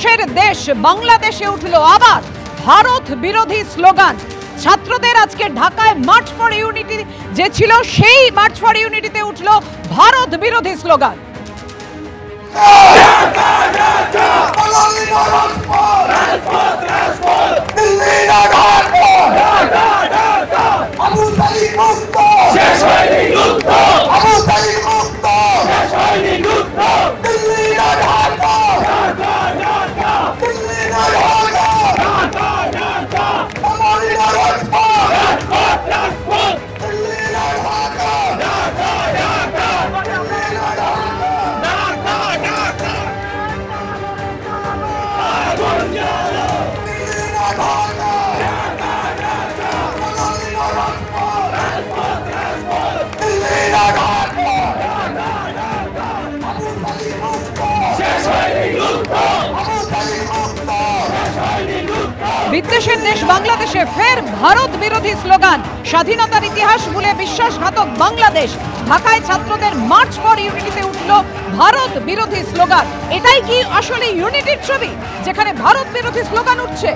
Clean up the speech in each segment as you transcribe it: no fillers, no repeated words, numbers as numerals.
বিদেশের দেশ বাংলাদেশে উঠলো আবার ভারত বিরোধী স্লোগান। ছাত্রদের আজকে ঢাকায় মার্চ ফর ইউনিটি যে ছিল, সেই মার্চ ফর ইউনিটিতে উঠলো ভারত বিরোধী স্লোগান। বিদেশের দেশ বাংলাদেশে ফের ভারত বিরোধী স্লোগান। স্বাধীনতার ইতিহাস ভুলে বিশ্বাসঘাতক বাংলাদেশ। ঢাকায় ছাত্রদের মার্চ ফর ইউনিটিতে উঠল ভারত বিরোধী স্লোগান। এটাই কি আসলে ইউনিটির ছবি, যেখানে ভারত বিরোধী স্লোগান উঠছে?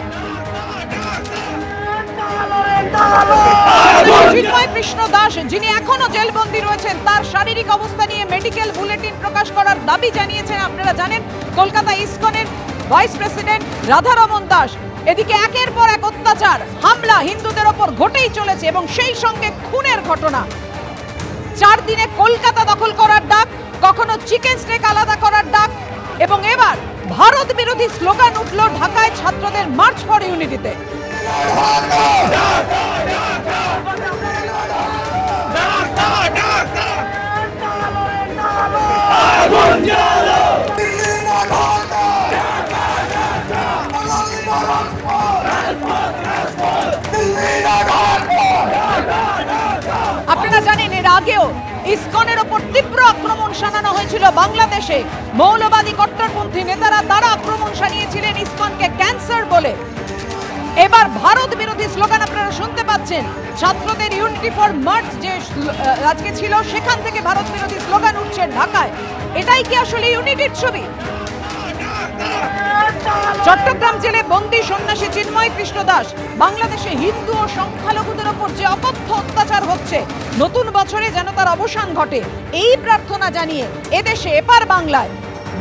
চিন্ময় কৃষ্ণ দাস, যিনি এখনো জেলবন্দি রয়েছেন, তার শারীরিক অবস্থা নিয়ে মেডিকেল বুলেটিন প্রকাশ করার দাবি জানিয়েছেন, আপনারা জানেন, কলকাতা ইসকনের ভাইস প্রেসিডেন্ট রাধারমন দাস। এদিকে একের পর এক অত্যাচার, হামলা হিন্দুদের ওপর ঘটেই চলেছে এবং সেই সঙ্গে খুনের ঘটনা। 4 দিনে কলকাতা দখল করার ডাক, কখনো চিকেন স্টেক আলাদা করার ডাক, এবং এবার ভারত বিরোধী স্লোগান উঠল ঢাকায় ছাত্রদের মার্চ ফর ইউনিটিতে। আপনারা জানেন, এর আগেও ইসকনের ওপর তীব্র আক্রমণ শানানো হয়েছিল বাংলাদেশে। মৌলবাদী কট্টরপন্থী নেতারা তারা আক্রমণ শানিয়েছিলেন ইসকনকে ক্যান্সার বলে। এবার ভারত বিরোধী স্লোগান আপনারা শুনতে পাচ্ছেন। ছাত্রদের ইউনিটি ফর মার্চ যে আজকে ছিল, সেখান থেকে ভারত বিরোধী স্লোগান উঠছে ঢাকায়। এটাই কি আসলে ইউনিটির ছবি? চট্টগ্রাম জেলে বন্দী সন্ন্যাসী চিন্ময় কৃষ্ণ দাস। বাংলাদেশে হিন্দু ও সংখ্যালঘুদের ওপর যে অকথ্য অত্যাচার হচ্ছে, নতুন বছরে যেন তার অবসান ঘটে, এই প্রার্থনা জানিয়ে এদেশে এপার বাংলায়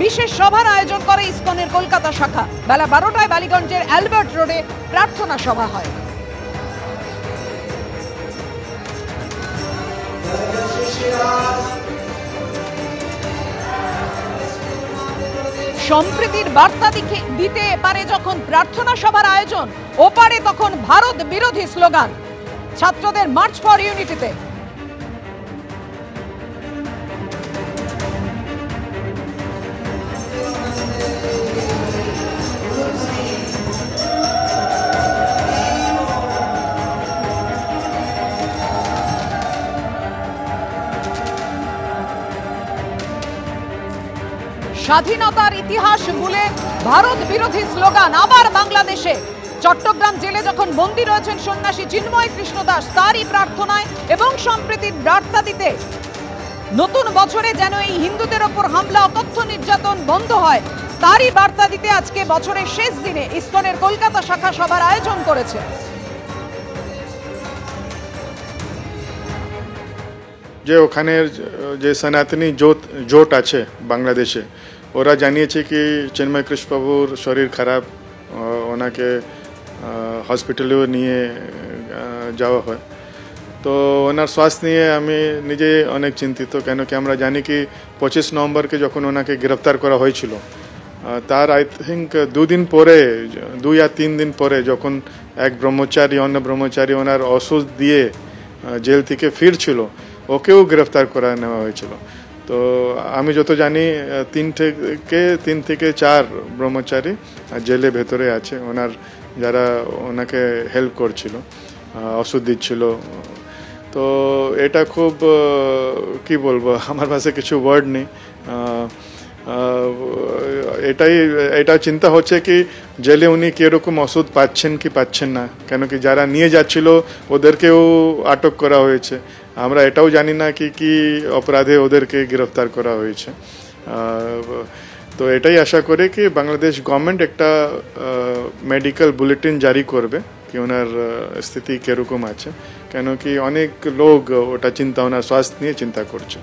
বিশেষ সভার আয়োজন করে ইসকনের কলকাতা শাখা। বেলা 12টায় বালিগঞ্জের অ্যালবার্ট রোডে প্রার্থনা সভা হয়। সম্প্রীতির বার্তা দিতে পারে যখন প্রার্থনা সভার আয়োজন, ওপারে তখন ভারত বিরোধী স্লোগান ছাত্রদের মার্চ ফর ইউনিটিতে। স্বাধীনতার ইতিহাস ভুলে ভারত বিরোধী স্লোগান আবার বাংলাদেশে। চট্টগ্রাম জেলে যখন বন্দী রয়েছেন সন্ন্যাসী চিন্ময় কৃষ্ণ দাস, তারই প্রার্থনায় এবং সম্প্রীতির বার্তা দিতে, নতুন বছরে যেন এই হিন্দুদের ওপর হামলা, অকথ্য নির্যাতন বন্ধ হয়, তারই বার্তা দিতে আজকে বছরের শেষ দিনে ইসকনের কলকাতা শাখা সভার আয়োজন করেছে। যে ওখানের যে সনাতনী জোট আছে বাংলাদেশে, ওরা জানিয়েছে কি চিন্ময় কৃষ্ণ বাবুর শরীর খারাপ, ওনাকে হসপিটালেও নিয়ে যাওয়া হয়। তো ওনার স্বাস্থ্য নিয়ে আমি নিজে অনেক চিন্তিত, কেন কি আমরা জানি কি 25 নভেম্বরকে যখন ওনাকে গ্রেফতার করা হয়েছিল, তার আই থিঙ্ক 2 দিন পরে, 2 या 3 দিন পরে, যখন এক ব্রহ্মচারী, অন্য ব্রহ্মচারী ওনার ওষুধ দিয়ে জেল থেকে ফিরছিল, ওকেও গ্রেফতার করা নেওয়া হয়েছিল। তো আমি যত জানি 3 থেকে 4 ব্রহ্মচারী জেলে ভেতরে আছে, ওনার যারা ওনাকে হেল্প করছিল, ওষুধ দিচ্ছিল। তো এটা খুব কি বলবো, আমার কাছে কিছু ওয়ার্ড নেই। এটা চিন্তা হচ্ছে কি জেলে উনি কিরকম ওষুধ পাচ্ছেন কি পাচ্ছেন না, কেন কি যারা নিয়ে যাচ্ছিল ওদেরকেও আটক করা হয়েছে। আমরা এটাও জানি না কি কি অপরাধে ওদেরকে গ্রেফতার করা হয়েছে। তো এটাই আশা করে কি বাংলাদেশ গভর্নমেন্ট একটা মেডিকেল বুলেটিন জারি করবে কি ওনার স্থিতি কিরকম আছে, কেন কি অনেক লোক ওটা চিন্তা ওনার স্বাস্থ্য নিয়ে চিন্তা করছে।